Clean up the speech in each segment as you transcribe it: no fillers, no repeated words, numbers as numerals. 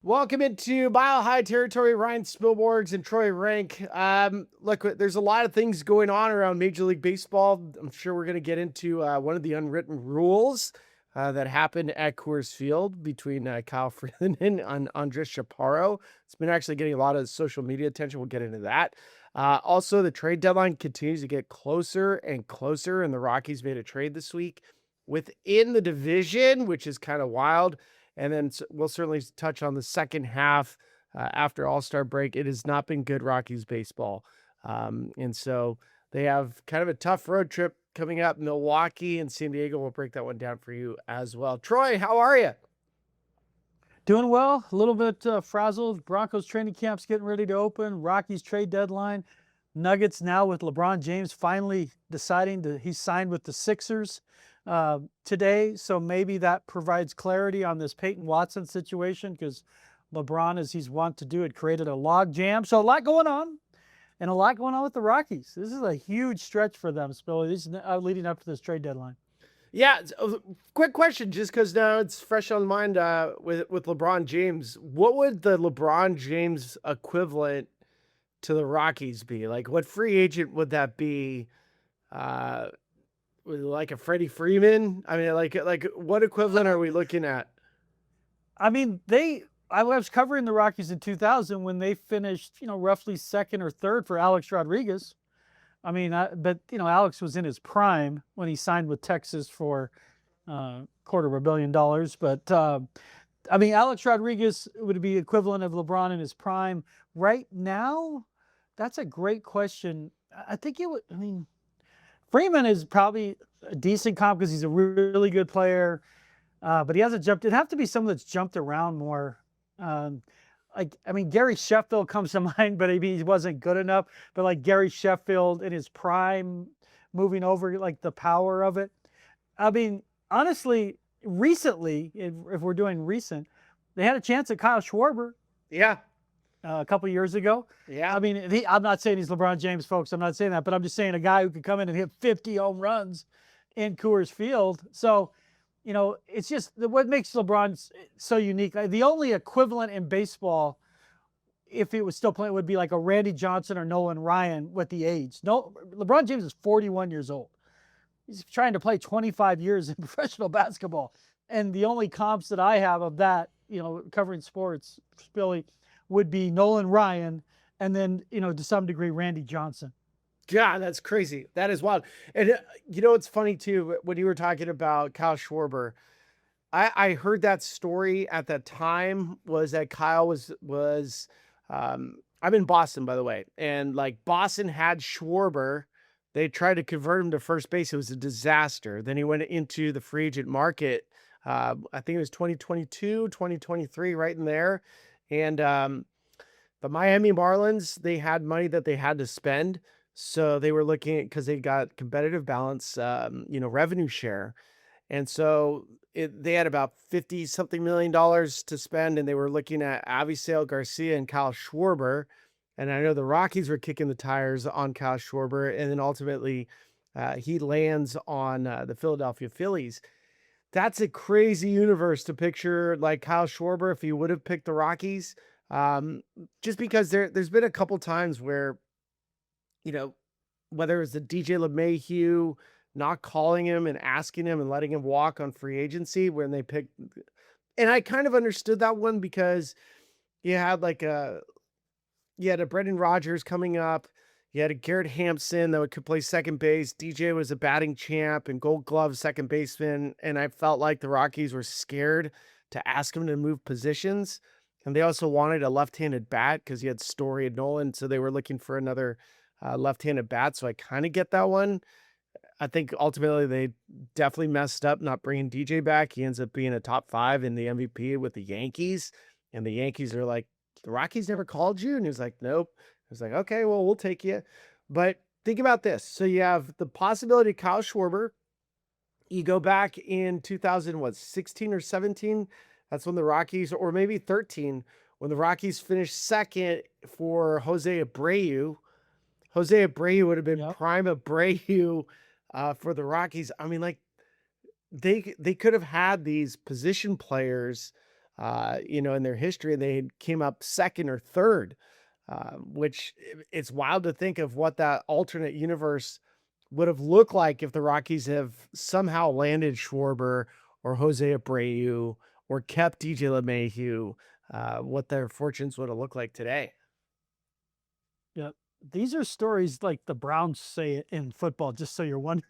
Welcome into Mile High Territory. Ryan Spilborgs and Troy Rank. Look, there's a lot of things going on around Major League Baseball. I'm sure we're going to get into one of the unwritten rules that happened at Coors Field between Kyle Freeland and Andres Chaparro. It's been actually getting a lot of social media attention. We'll get into that. Also, the trade deadline continues to get closer and closer, and the Rockies made a trade this week within the division, which is kind of wild. And then we'll certainly touch on the second half after All-Star break. It has not been good Rockies baseball. And so they have kind of a tough road trip coming up. Milwaukee and San Diego. We'll break that one down for you as well. Troy, how are you? Doing well, a little bit frazzled. Broncos training camp's getting ready to open. Rockies trade deadline. Nuggets now with LeBron James finally deciding he's signed with the Sixers today. So maybe that provides clarity on this Peyton Watson situation because LeBron, as he's wont to do, had created a log jam. So a lot going on and a lot going on with the Rockies. This is a huge stretch for them, Spilly. This is leading up to this trade deadline. Yeah, quick question, just because now it's fresh on mind with LeBron James. What would the LeBron James equivalent to the Rockies be? Like, what free agent would that be? Like a Freddie Freeman? I mean, like what equivalent are we looking at? I mean, I was covering the Rockies in 2000 when they finished, roughly second or third for Alex Rodriguez. I mean, but Alex was in his prime when he signed with Texas for $250 million. But I mean, Alex Rodriguez would be equivalent of LeBron in his prime. Right now, that's a great question. I think it would. I mean, Freeman is probably a decent comp because he's a really good player, but he hasn't jumped. It'd have to be someone that's jumped around more. Um, I mean, Gary Sheffield comes to mind, but maybe he wasn't good enough. But like Gary Sheffield in his prime, moving over, like the power of it. I mean, honestly, recently, if we're doing recent, they had a chance at Kyle Schwarber Yeah, a couple years ago. yeah. I mean, I'm not saying he's LeBron James, folks. I'm not saying that, but I'm just saying a guy who could come in and hit 50 home runs in Coors Field. So, it's just what makes LeBron so unique. The only equivalent in baseball, if it was still playing, would be like a Randy Johnson or Nolan Ryan with the age. No, LeBron James is 41 years old. He's trying to play 25 years in professional basketball. And the only comps that I have of that, covering sports, Billy, would be Nolan Ryan and then, to some degree, Randy Johnson. God, that's crazy. That is wild. And it's funny too, when you were talking about Kyle Schwarber, I heard that story at that time was that Kyle was I'm in Boston, by the way, and like Boston had Schwarber. They tried to convert him to first base. It was a disaster. Then he went into the free agent market. I think it was 2022, 2023, right in there. And the Miami Marlins, they had money that they had to spend. So they were looking at, because they got competitive balance, revenue share. And so they had about 50 something $million to spend, and they were looking at Avisail Garcia and Kyle Schwarber. And I know the Rockies were kicking the tires on Kyle Schwarber, and then ultimately he lands on the Philadelphia Phillies. That's a crazy universe to picture, like Kyle Schwarber if he would have picked the Rockies. Just because there's been a couple times where, whether it was the DJ LeMahieu not calling him and asking him and letting him walk on free agency when they picked. And I kind of understood that one because you had a Brendan Rodgers coming up. You had a Garrett Hampson that could play second base. DJ was a batting champ and Gold Glove second baseman. And I felt like the Rockies were scared to ask him to move positions. And they also wanted a left-handed bat because you had Story and Nolan. So they were looking for another left-handed bat. So I kind of get that one. I think ultimately they definitely messed up not bringing DJ back. He ends up being a top 5 in the MVP with the Yankees. And the Yankees are like, the Rockies never called you? And he was like, nope. I was like, okay, well, we'll take you. But think about this. So you have the possibility of Kyle Schwarber. You go back in 2016 or 17. That's when the Rockies, or maybe 13, when the Rockies finished second for Jose Abreu. Jose Abreu would have been prime Abreu for the Rockies. I mean, like they could have had these position players in their history. They came up second or third, which it's wild to think of what that alternate universe would have looked like if the Rockies have somehow landed Schwarber or Jose Abreu or kept DJ LeMahieu, what their fortunes would have looked like today. Yeah. These are stories like the Browns say in football, just so you're wondering.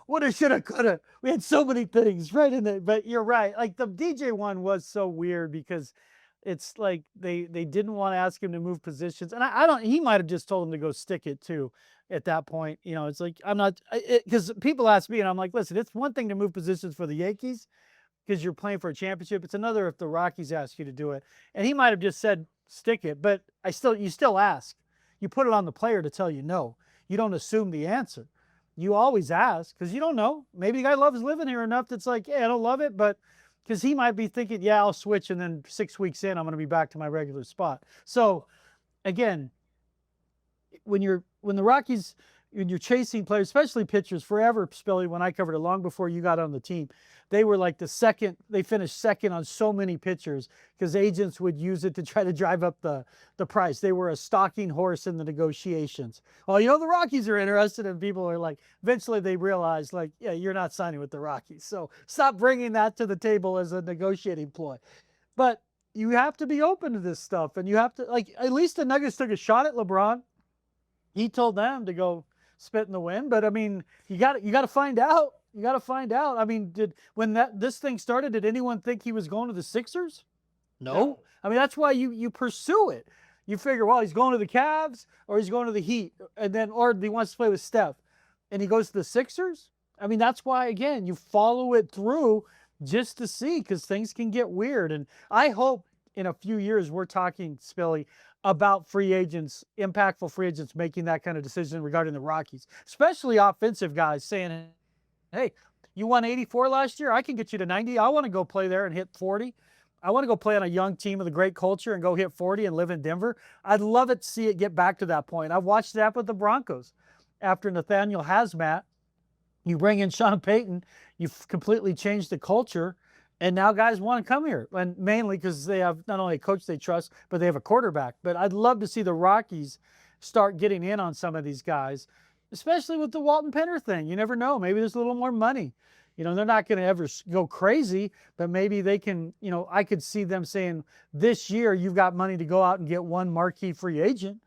Woulda, shoulda, coulda. We had so many things right in it, but you're right. Like the DJ one was so weird because it's like they didn't want to ask him to move positions, and I don't. He might have just told him to go stick it too. At that point, it's like I'm not because people ask me, and I'm like, listen, it's one thing to move positions for the Yankees because you're playing for a championship. It's another if the Rockies ask you to do it. And he might have just said stick it, but you still ask. You put it on the player to tell you no. You don't assume the answer. You always ask because you don't know. Maybe the guy loves living here enough that's like, yeah, I don't love it, but because he might be thinking, yeah, I'll switch, and then 6 weeks in, I'm going to be back to my regular spot. So again, when the Rockies, when you're chasing players, especially pitchers, forever, Spilly, when I covered it long before you got on the team, they were like they finished second on so many pitchers because agents would use it to try to drive up the price. They were a stalking horse in the negotiations. Well, the Rockies are interested, and people are like, eventually they realize, like, yeah, you're not signing with the Rockies. So stop bringing that to the table as a negotiating ploy. But you have to be open to this stuff, and you have to, like, at least the Nuggets took a shot at LeBron. He told them to go spit in the wind, but I mean, you got to find out. You got to find out. I mean, when this thing started, did anyone think he was going to the Sixers? No. No. I mean, that's why you pursue it. You figure, well, he's going to the Cavs or he's going to the Heat, and then or he wants to play with Steph, and he goes to the Sixers. I mean, that's why again you follow it through just to see because things can get weird. And I hope in a few years we're talking, Spilly, about free agents, impactful free agents making that kind of decision regarding the Rockies, especially offensive guys saying, hey, you won 84 last year. I can get you to 90. I want to go play there and hit 40. I want to go play on a young team with a great culture and go hit 40 and live in Denver. I'd love it to see it get back to that point. I've watched that with the Broncos. After Nathaniel Hazmat, you bring in Sean Payton, you've completely changed the culture, and now guys want to come here. And mainly because they have not only a coach they trust, but they have a quarterback. But I'd love to see the Rockies start getting in on some of these guys, especially with the Walton Penner thing. You never know. Maybe there's a little more money. They're not going to ever go crazy, but maybe they can, I could see them saying, this year you've got money to go out and get one marquee free agent.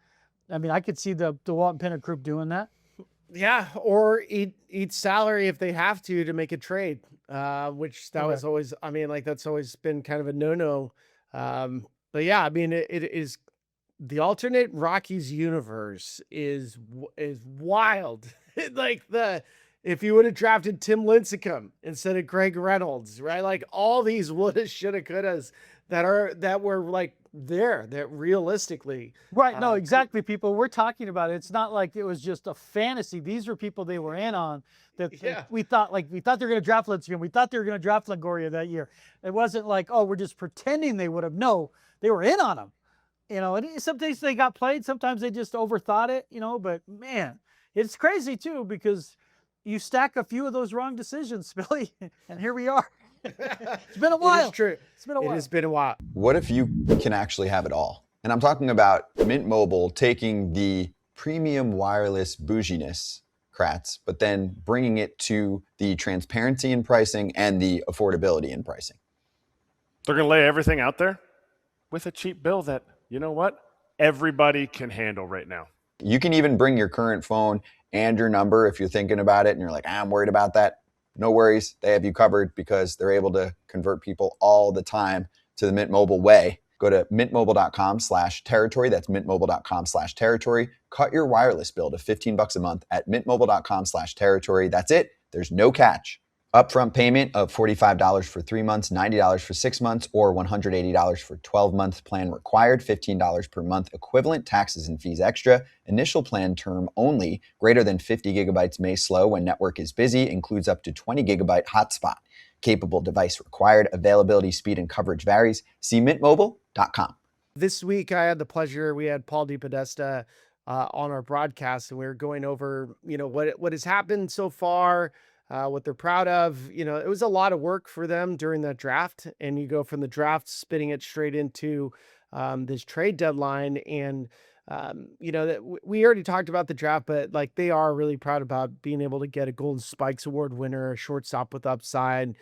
I mean, I could see the Walton Penner group doing that. Yeah, or eat salary if they have to make a trade, which that was always, I mean, like that's always been kind of a no-no. But yeah, I mean, it is the alternate Rockies universe is wild. Like if you would have drafted Tim Lincecum instead of Greg Reynolds, right? Like all these woulda, shoulda, couldas that were like there that realistically. Right. No, exactly, people. We're talking about it. It's not like it was just a fantasy. These are people they were in on that we thought they were going to draft Lincecum. We thought they were going to draft Longoria that year. It wasn't like, oh, we're just pretending they would have. No, they were in on them. And sometimes they got played. Sometimes they just overthought it, but man, it's crazy too because you stack a few of those wrong decisions, Billy, and here we are. It's been a while. It is true. It's been a while. It has been a while. What if you can actually have it all? And I'm talking about Mint Mobile taking the premium wireless bouginess, Kratz, but then bringing it to the transparency in pricing and the affordability in pricing. They're going to lay everything out there with a cheap bill that, you know what, everybody can handle right now. You can even bring your current phone and your number if you're thinking about it and you're like, I'm worried about that. No worries. They have you covered because they're able to convert people all the time to the Mint Mobile way. Go to mintmobile.com/territory. That's mintmobile.com/territory. Cut your wireless bill to $15 a month at mintmobile.com/territory. That's it. There's no catch. Upfront payment of $45 for 3 months, $90 for 6 months, or $180 for 12 months. Plan required, $15 per month equivalent, taxes and fees extra. Initial plan term only. Greater than 50 gigabytes may slow when network is busy. Includes up to 20 gigabyte hotspot. Capable device required. Availability, speed, and coverage varies. See mintmobile.com. This week, I had the pleasure, we had Paul DePodesta on our broadcast, and we were going over, what has happened so far what they're proud of. It was a lot of work for them during that draft, and you go from the draft, spitting it straight into this trade deadline. And we already talked about the draft, but like they are really proud about being able to get a Golden Spikes Award winner, a shortstop with upside.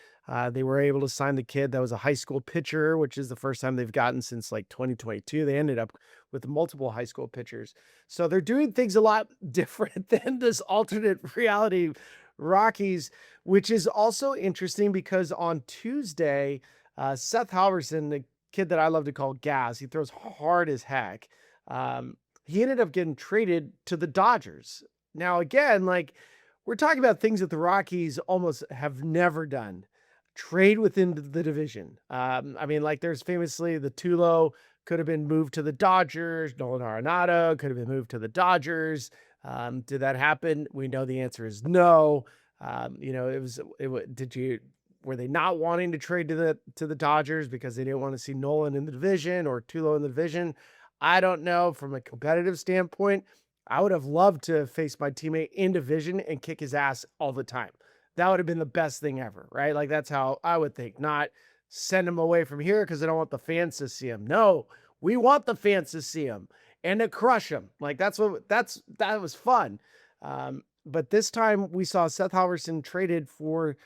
They were able to sign the kid that was a high school pitcher, which is the first time they've gotten since like 2022. They ended up with multiple high school pitchers. So they're doing things a lot different than this alternate reality Rockies, which is also interesting because on Tuesday, Seth Halvorsen, the kid that I love to call Gas, he throws hard as heck. He ended up getting traded to the Dodgers. Now, again, like we're talking about things that the Rockies almost have never done. Trade within the division. I mean, like there's famously the Tulo could have been moved to the Dodgers. Nolan Arenado could have been moved to the Dodgers. Did that happen? We know the answer is no. Were they not wanting to trade to the Dodgers because they didn't want to see Nolan in the division or Tulo in the division? I don't know. From a competitive standpoint, I would have loved to face my teammate in division and kick his ass all the time. That would have been the best thing ever, right? Like that's how I would think, not send him away from here because I don't want the fans to see him. No, we want the fans to see him and to crush him. Like that was fun. But this time we saw Seth Halvorsen traded for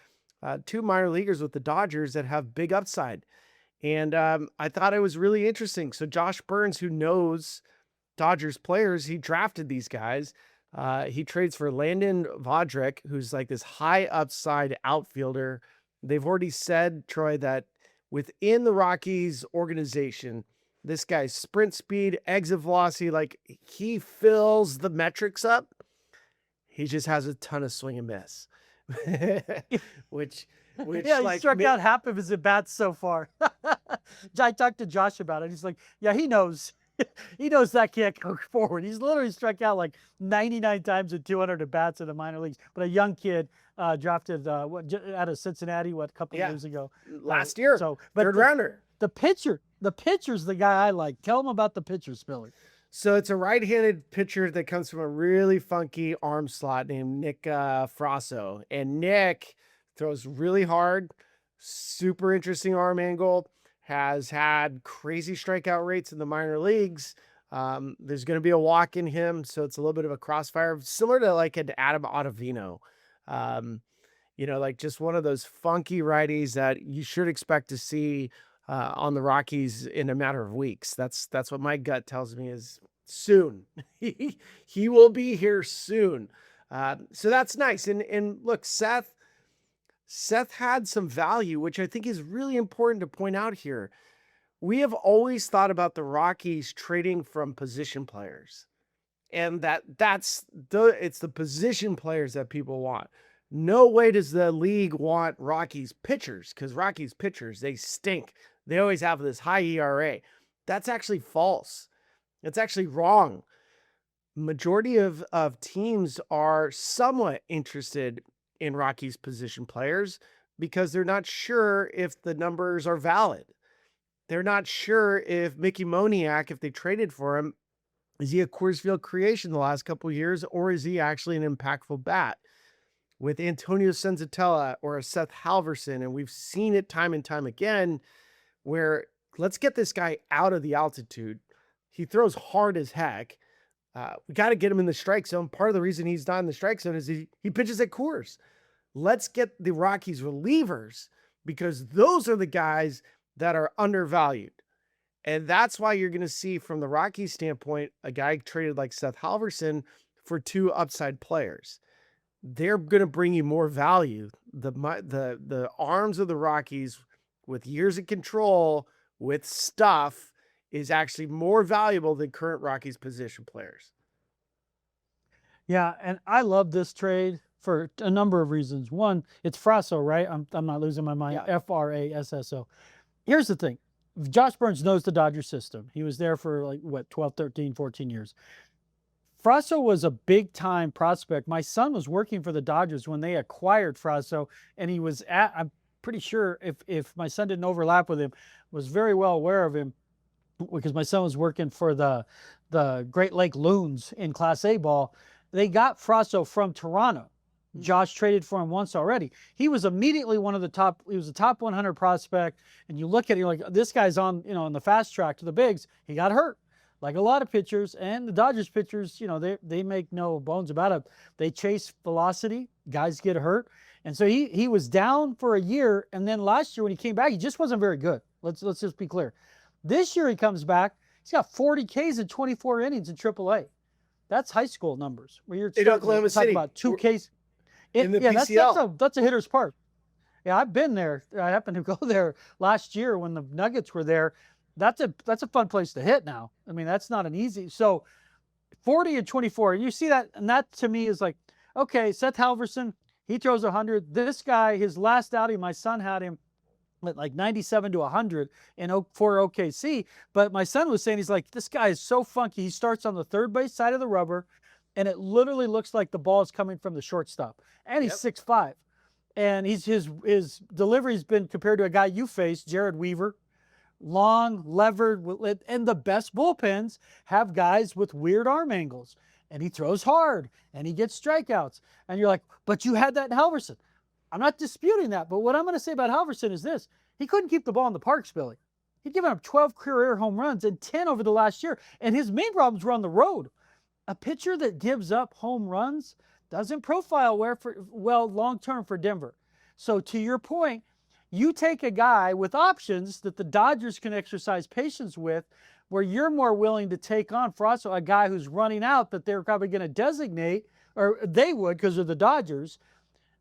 two minor leaguers with the Dodgers that have big upside. And I thought it was really interesting. So Josh Burns, who knows Dodgers players, he drafted these guys. He trades for Landon Vodrick, who's like this high upside outfielder. They've already said, Troy, that within the Rockies organization, this guy's sprint speed, exit velocity, like he fills the metrics up. He just has a ton of swing and miss, which yeah, he like struck out half of his at bats so far. I talked to Josh about it. He's like, yeah, he knows. He knows that can't go forward. He's literally struck out like 99 times at 200 at bats in the minor leagues. But a young kid drafted out of Cincinnati, a couple of years ago. Last year. So, third rounder. The pitcher's the guy I like. Tell him about the pitcher, Spiller. So it's a right-handed pitcher that comes from a really funky arm slot named Nick Frasso. And Nick throws really hard, super interesting arm angle, has had crazy strikeout rates in the minor leagues. There's going to be a walk in him, so it's a little bit of a crossfire, similar to like an Adam Ottavino. Like just one of those funky righties that you should expect to see on the Rockies in a matter of weeks. That's what my gut tells me is soon. He will be here soon. So that's nice. And look, Seth had some value, which I think is really important to point out here. We have always thought about the Rockies trading from position players, and it's the position players that people want. No way does the league want Rockies pitchers, because Rockies pitchers, they stink. They always have this high ERA. That's actually false. It's actually wrong. Majority of teams are somewhat interested in Rockies position players because they're not sure if the numbers are valid. They're not sure if Mickey Moniak, if they traded for him, is he a Coors Field creation the last couple of years, or is he actually an impactful bat? With Antonio Senzatella or a Seth Halvorsen, and we've seen it time and time again, where let's get this guy out of the altitude. He throws hard as heck. We got to get him in the strike zone. Part of the reason he's not in the strike zone is he pitches at Coors. Let's get the Rockies relievers, because those are the guys that are undervalued. And that's why you're going to see, from the Rockies standpoint, a guy traded like Seth Halvorsen for two upside players. They're going to bring you more value. The arms of the Rockies, with years of control, with stuff, is actually more valuable than current Rockies position players. Yeah, and I love this trade for a number of reasons. One, it's Frasso, right? I'm not losing my mind. Yeah. Frasso. Here's the thing. Josh Burns knows the Dodger system. He was there for 12, 13, 14 years. Frasso was a big-time prospect. My son was working for the Dodgers when they acquired Frasso, and he was I'm pretty sure, if my son didn't overlap with him, was very well aware of him, because my son was working for the Great Lake Loons in Class A ball. They got Frasso from Toronto. Josh traded for him once already. He was immediately one of the top. He was a top 100 prospect. And you look at it, you're like, this guy's on, on the fast track to the bigs. He got hurt, like a lot of pitchers. And the Dodgers pitchers, they make no bones about it. They chase velocity. Guys get hurt. And so he was down for a year. And then last year when he came back, he just wasn't very good. Let's just be clear. This year he comes back. He's got 40 Ks in 24 innings in AAA. That's high school numbers. Where you're talking about 2 Ks. In the PCL. That's a hitter's park. Yeah, I've been there. I happened to go there last year when the Nuggets were there. That's a fun place to hit now. I mean, that's not an easy. So 40 and 24, you see that, and that to me is like, okay, Seth Halvorsen, he throws 100. This guy, his last outing, my son had him at like 97 to 100 for OKC. But my son was saying, he's like, this guy is so funky. He starts on the third base side of the rubber, and it literally looks like the ball is coming from the shortstop. And he's 6'5". And his delivery's been compared to a guy you faced, Jared Weaver. Long, levered, and the best bullpens have guys with weird arm angles. And he throws hard, and he gets strikeouts. And you're like, but you had that in Halvorsen. I'm not disputing that, but what I'm going to say about Halvorsen is this. He couldn't keep the ball in the parks, Billy. He'd given up 12 career home runs and 10 over the last year, and his main problems were on the road. A pitcher that gives up home runs doesn't profile well long-term for Denver. So to your point, you take a guy with options that the Dodgers can exercise patience with, where you're more willing to take on for also a guy who's running out that they're probably going to designate, or they would because of the Dodgers,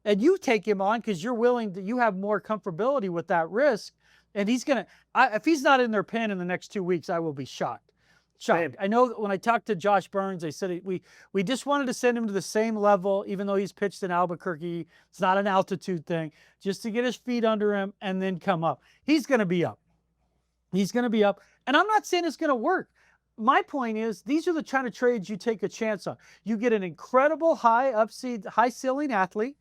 and you take him on because you have more comfortability with that risk, and if he's not in their pen in the next 2 weeks, I will be shocked. Shocked. I know when I talked to Josh Burns, they said we just wanted to send him to the same level, even though he's pitched in Albuquerque. It's not an altitude thing, just to get his feet under him and then come up. He's going to be up. He's going to be up. And I'm not saying it's going to work. My point is, these are the kind of trades you take a chance on. You get an incredible high ceiling athlete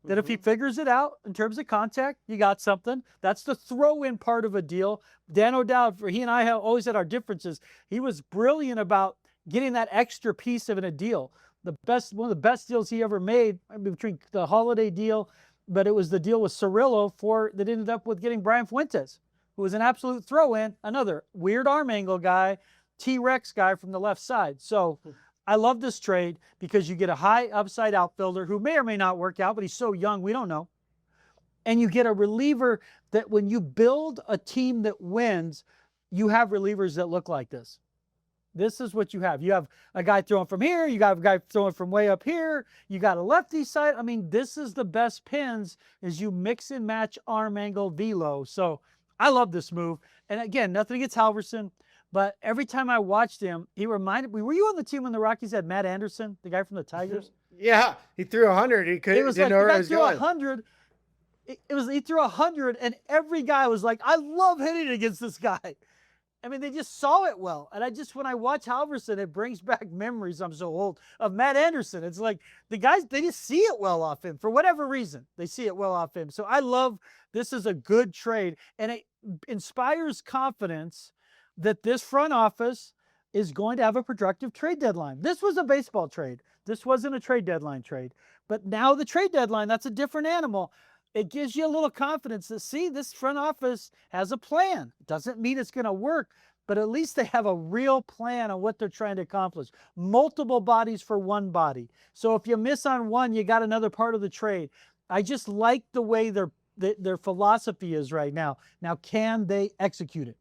that if he figures it out in terms of contact, you got something. That's the throw-in part of a deal. Dan O'Dowd, he and I have always had our differences. He was brilliant about getting that extra piece of a deal. One of the best deals he ever made, between the Holiday deal, but it was the deal with Cirillo that ended up with getting Brian Fuentes, who was an absolute throw-in, another weird arm angle guy, T-Rex guy from the left side. So I love this trade because you get a high upside outfielder who may or may not work out, but he's so young, we don't know. And you get a reliever that when you build a team that wins, you have relievers that look like this. This is what you have. You have a guy throwing from here. You got a guy throwing from way up here. You got a lefty side. I mean, this is the best pins as you mix and match arm angle velo. So I love this move. And again, nothing against Halvorsen. But every time I watched him, he reminded me. Were you on the team when the Rockies had Matt Anderson, the guy from the Tigers? Yeah, he threw 100. He couldn't. It was like the guy threw 100. He threw 100, and every guy was like, "I love hitting against this guy." I mean, they just saw it well. And when I watch Halvorsen, it brings back memories. I'm so old of Matt Anderson. It's like the guys, they just see it well off him for whatever reason. They see it well off him. So I love this is a good trade, and it inspires confidence that this front office is going to have a productive trade deadline. This was a baseball trade. This wasn't a trade deadline trade. But now the trade deadline, that's a different animal. It gives you a little confidence that, see, this front office has a plan. Doesn't mean it's going to work, but at least they have a real plan on what they're trying to accomplish. Multiple bodies for one body. So if you miss on one, you got another part of the trade. I just like the way their philosophy is right now. Now, can they execute it?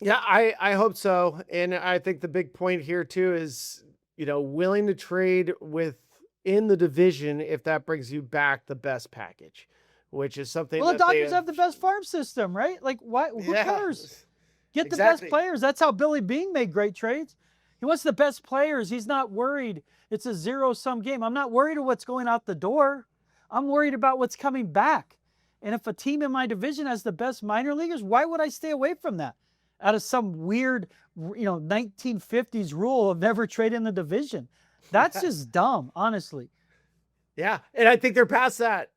Yeah, I hope so. And I think the big point here too is, willing to trade within the division if that brings you back the best package, which is something. Well, the Dodgers have the best farm system, right? Like, why? Who cares? Get the best players. That's how Billy Beane made great trades. He wants the best players. He's not worried. It's a zero-sum game. I'm not worried about what's going out the door. I'm worried about what's coming back. And if a team in my division has the best minor leaguers, why would I stay away from that? Out of some weird, 1950s rule of never trade in the division. That's just dumb, honestly. Yeah, and I think they're past that.